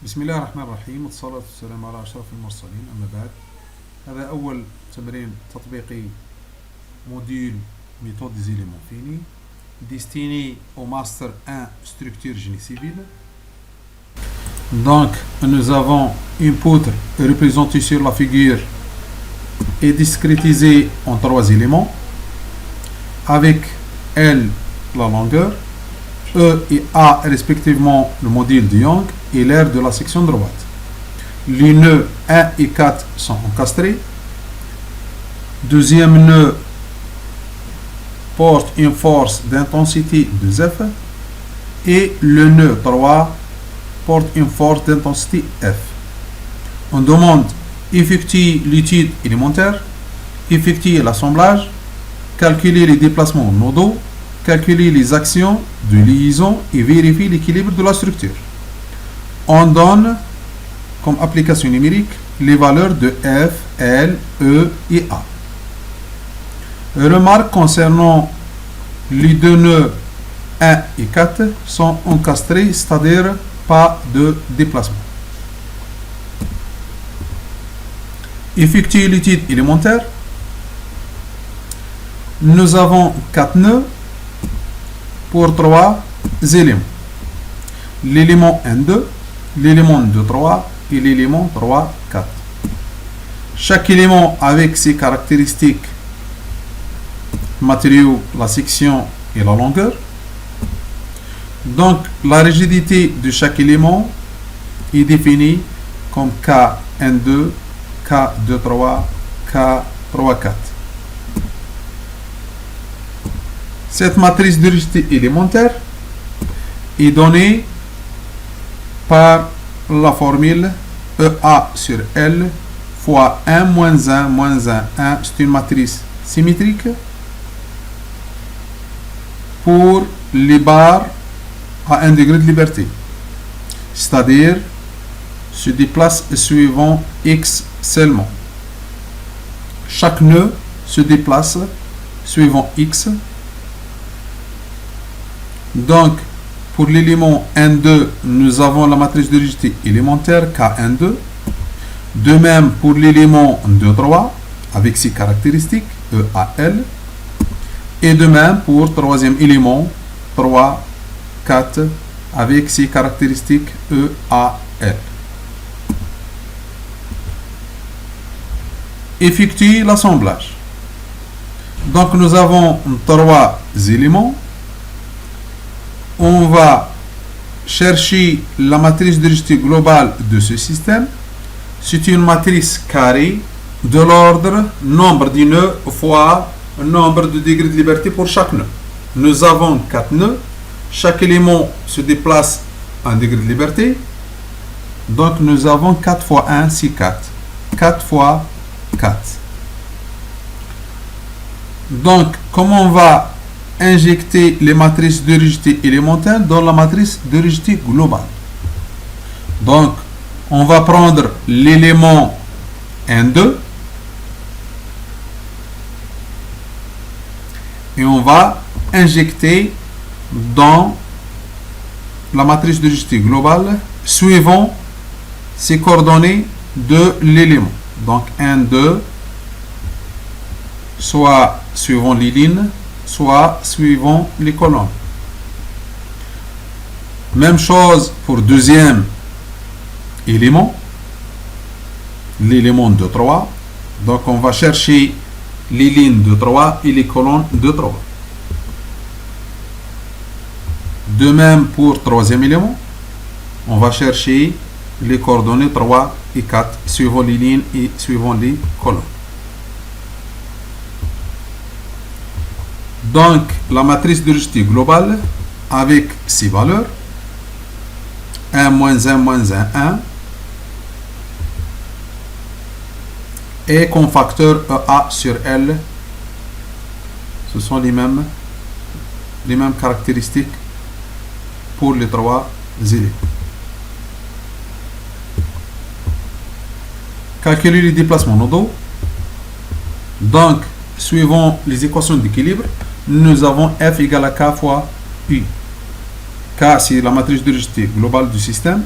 بسم الله الرحمن الرحيم والصلاة والسلام على أشرف المرسلين أما بعد. هذا أول تمرين تطبيقي موديل méthode des éléments finis destiné au master 1 structure génie civil. Donc nous avons une poutre représentée sur la figure et discrétisée en 3 éléments avec L la longueur, E et A respectivement le module de Young et l'aire de la section droite. Les nœuds 1 et 4 sont encastrés. Deuxième nœud porte une force d'intensité de F et le nœud 3 porte une force d'intensité F. On demande effectuer l'étude élémentaire, effectuer l'assemblage, calculer les déplacements nodaux, calculer les actions de liaison et vérifier l'équilibre de la structure. On donne comme application numérique les valeurs de F, L, E et A. Remarque concernant les deux nœuds 1 et 4 sont encastrés, c'est-à-dire pas de déplacement. Effectuer l'étude élémentaire. Nous avons 4 nœuds pour 3 éléments. L'élément 1, 2, l'élément 2, 3 et l'élément 3, 4. Chaque élément avec ses caractéristiques matériaux, la section et la longueur. Donc la rigidité de chaque élément est définie comme K12, K23, K34. Cette matrice de rigidité élémentaire est donnée par la formule EA sur L fois 1 moins 1 moins 1, 1. C'est une matrice symétrique pour les barres à 1 degré de liberté, c'est-à-dire se déplace suivant X seulement. Chaque nœud se déplace suivant X. Donc, pour l'élément 1, 2, nous avons la matrice de rigidité élémentaire K1, 2. De même pour l'élément 2, 3, avec ses caractéristiques EAL. Et de même pour troisième élément 3, 4, avec ses caractéristiques EAL. Effectuer l'assemblage. Donc nous avons 3 éléments. On va chercher la matrice de rigidité globale de ce système. C'est une matrice carrée de l'ordre nombre de nœuds fois nombre de degrés de liberté pour chaque nœud. Nous avons 4 nœuds. Chaque élément se déplace à 1 degré de liberté. Donc nous avons 4 fois 1, c'est 4. 4 fois 4. Donc, comment on va injecter les matrices de rigidité élémentaire dans la matrice de rigidité globale? Donc, on va prendre l'élément 1, 2 et on va injecter dans la matrice de rigidité globale suivant ces coordonnées de l'élément. Donc 1, 2, soit suivant les lignes, soit suivant les colonnes. Même chose pour deuxième élément, l'élément 2, 3. Donc on va chercher les lignes de 3 et les colonnes de 3. De même pour troisième élément, on va chercher les coordonnées 3 et 4 suivant les lignes et suivant les colonnes. Donc la matrice de rigidité globale avec ces valeurs 1 moins 1 moins 1, 1 et comme facteur EA sur L, ce sont les mêmes caractéristiques pour les 3 éléments. Calculer les déplacements nodaux. Donc, suivant les équations d'équilibre, nous avons F égale à K fois U. K, c'est la matrice de rigidité globale du système.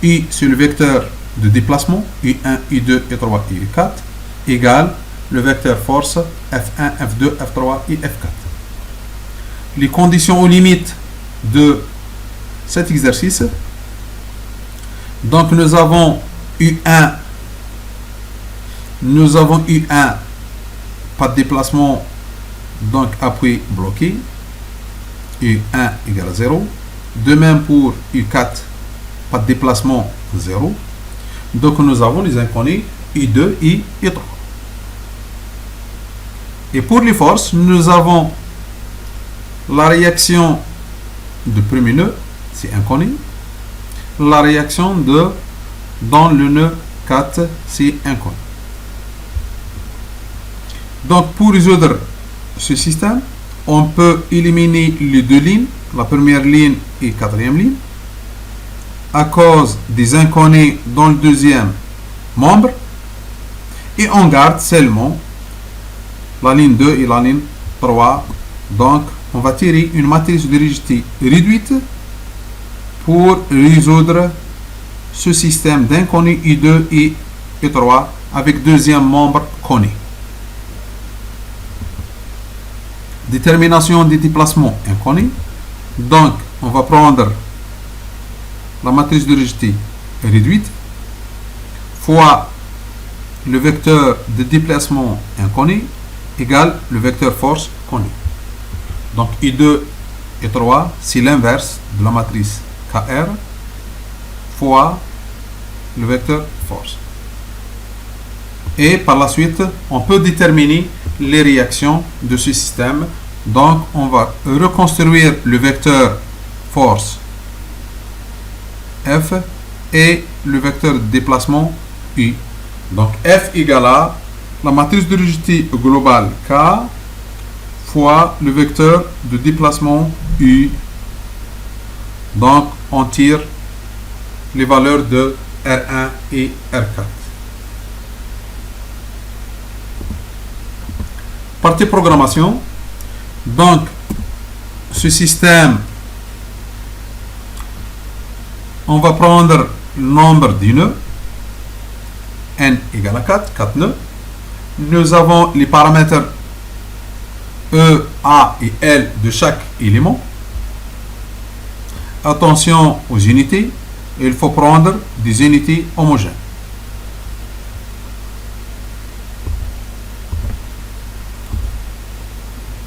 I, c'est le vecteur de déplacement, I1, I2, I3, I4, égale le vecteur force F1, F2, F3 et F4. Les conditions aux limites de cet exercice. Donc nous avons U1, pas de déplacement, donc appui bloqué, U1 égale à 0. De même pour U4, pas de déplacement, 0. Donc nous avons les inconnus I2 et I3. Et pour les forces, nous avons la réaction de premier nœud, c'est inconnu. La réaction dans le nœud 4, c'est inconnu. Donc pour résoudre ce système, on peut éliminer les deux lignes, la première ligne et quatrième ligne, à cause des inconnus dans le deuxième membre, et on garde seulement la ligne 2 et la ligne 3. Donc on va tirer une matrice de rigidité réduite pour résoudre ce système d'inconnus I2 et I3 avec deuxième membre connu. Détermination des déplacements inconnus. Donc on va prendre la matrice de rigidité réduite fois le vecteur de déplacement inconnu égale le vecteur force connu. Donc I2 et 3, c'est l'inverse de la matrice KR fois le vecteur force. Et par la suite, on peut déterminer les réactions de ce système. Donc on va reconstruire le vecteur force F et le vecteur de déplacement U. Donc F égale à la matrice de rigidité globale K fois le vecteur de déplacement U. Donc on tire les valeurs de R1 et R4. Partie programmation. Donc ce système, on va prendre le nombre des nœuds, n égale à 4, 4 nœuds. Nous avons les paramètres E, A et L de chaque élément. Attention aux unités, il faut prendre des unités homogènes.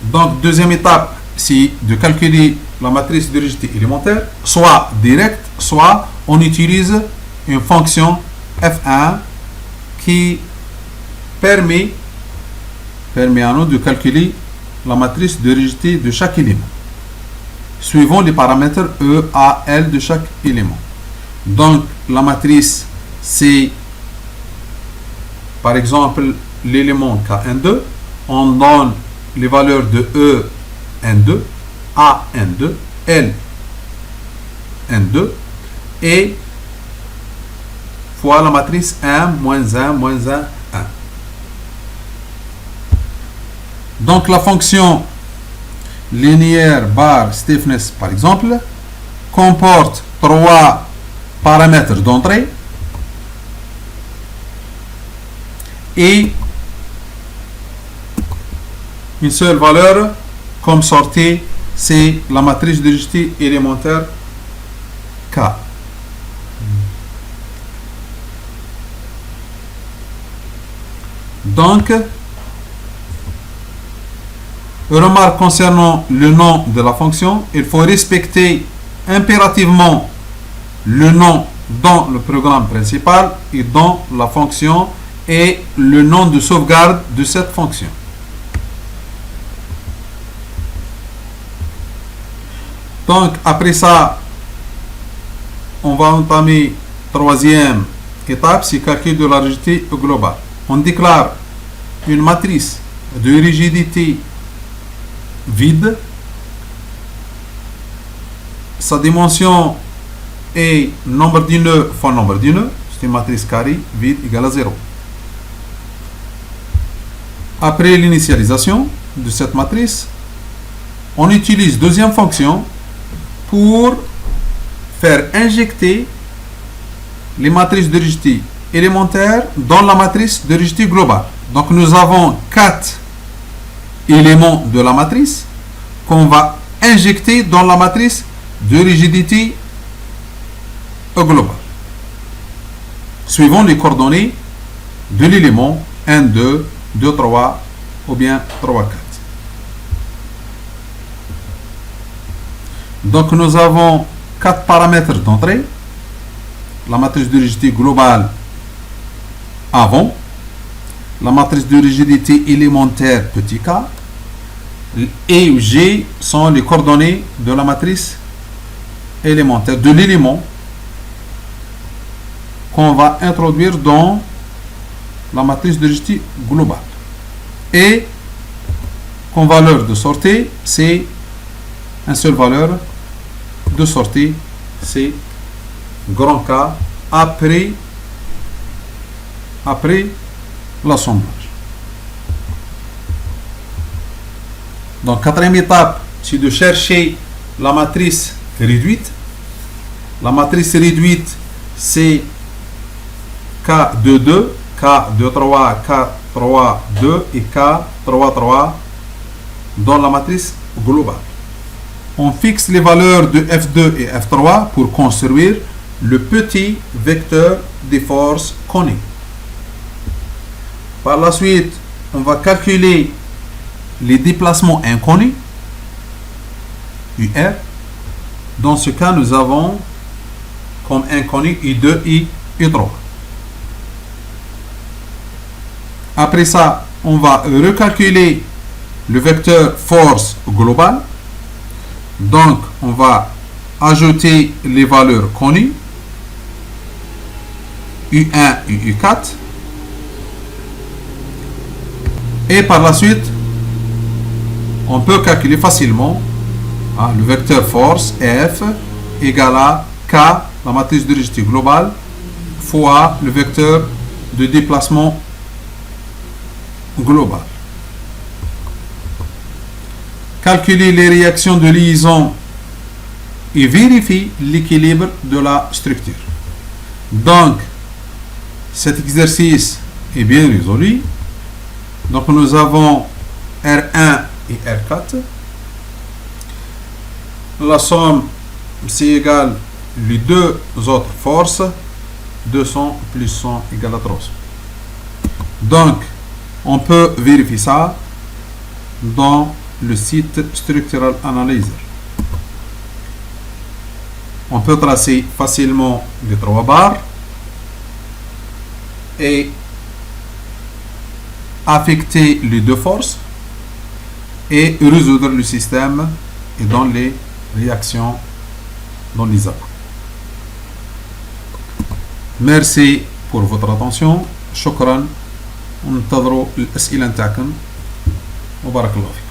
Donc deuxième étape, c'est de calculer la matrice de rigidité élémentaire, soit direct, soit on utilise une fonction F1 qui permet à nous de calculer la matrice de rigidité de chaque élément, suivant les paramètres E, A, L de chaque élément. Donc la matrice, c'est par exemple l'élément K12, on donne les valeurs de E, N2, A, N2, L, N2, et fois la matrice 1, moins 1, moins 1, 1. Donc la fonction linéaire bar stiffness, par exemple, comporte 3 paramètres d'entrée et une seule valeur comme sortie, c'est la matrice de rigidité élémentaire K. Donc, remarque concernant le nom de la fonction, il faut respecter impérativement le nom dans le programme principal et dans la fonction et le nom de sauvegarde de cette fonction. Donc après ça, on va entamer troisième étape, c'est calcul de la rigidité globale. On déclare une matrice de rigidité vide. Sa dimension est nombre de nœuds fois nombre de nœuds. C'est une matrice carrée vide égale à 0. Après l'initialisation de cette matrice, on utilise deuxième fonction pour faire injecter les matrices de rigidité élémentaire dans la matrice de rigidité globale. Donc nous avons 4 éléments de la matrice qu'on va injecter dans la matrice de rigidité globale, suivant les coordonnées de l'élément 1, 2, 2, 3 ou bien 3, 4. Donc nous avons 4 paramètres d'entrée. La matrice de rigidité globale avant, la matrice de rigidité élémentaire petit k, et G sont les coordonnées de la matrice élémentaire, de l'élément qu'on va introduire dans la matrice de rigidité globale. Et comme valeur de sortie, c'est une seule valeur de sortie, c'est grand K après l'assemblage. Donc, quatrième étape, c'est de chercher la matrice réduite. La matrice réduite, c'est K22, K23, K32 et K33 dans la matrice globale. On fixe les valeurs de F2 et F3 pour construire le petit vecteur des forces connues. Par la suite, on va calculer les déplacements inconnus, UR. Dans ce cas, nous avons comme inconnu I2 et I3. Après ça, on va recalculer le vecteur force globale. Donc, on va ajouter les valeurs connues, U1 et U4. Et par la suite, on peut calculer facilement le vecteur force F égale à K, la matrice de rigidité globale, fois le vecteur de déplacement global. Calculer les réactions de liaison et vérifier l'équilibre de la structure. Donc, cet exercice est bien résolu. Donc, nous avons R1 et R4. La somme, c'est égal les deux autres forces. 200 plus 100 égale à 300. Donc, on peut vérifier ça dans le site Structural Analyzer. On peut tracer facilement les 3 barres et affecter les deux forces et résoudre le système et dans les réactions dans les apports. Merci pour votre attention. شكرا. وننتظروا الأسئلة نتاعكم وبارك الله فيكم.